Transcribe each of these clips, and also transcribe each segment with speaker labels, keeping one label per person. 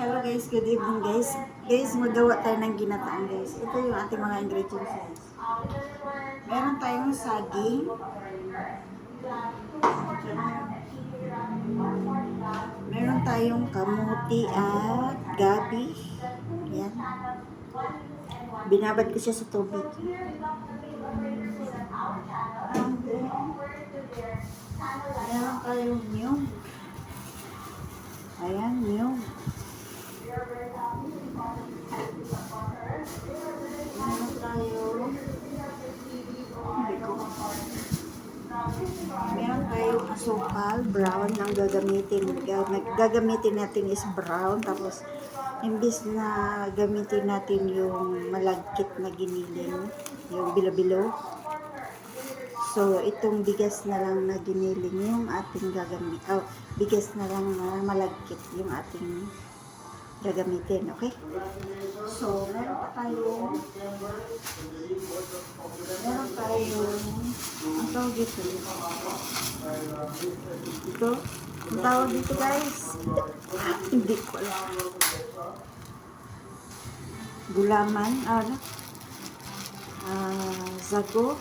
Speaker 1: Hello guys, good evening guys. Guys, magawa tayo ng ginataan guys. Ito yung ating mga ingredients guys. Meron tayong saging. Meron tayong kamuti at gabi. Yan. Binabad ko siya sa tubig. Meron tayong niyog. Ayan, niyog. Meron tayong asukal, brown ang gagamitin. Gagamitin natin is brown. Tapos, imbis na gamitin natin yung malagkit na giniling, yung bilo-bilo. So, itong bigas na lang na giniling yung ating gagamit. Oh, bigas na lang na malagkit yung ating gagamitin. Okay? So, meron tayong ang tawag dito. Ito, ang tawag dito guys. Hindi ko alam. Gulaman, ano? Zago.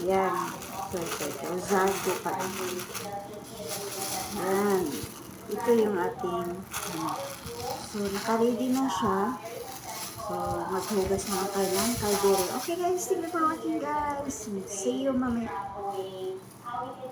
Speaker 1: Yan. Ito. Zago pala. Yan. Ito yung ating so, naka-ready na siya. So, maghugas na tayo ng kaldero. Okay guys, thank you for watching guys. See you mamaya.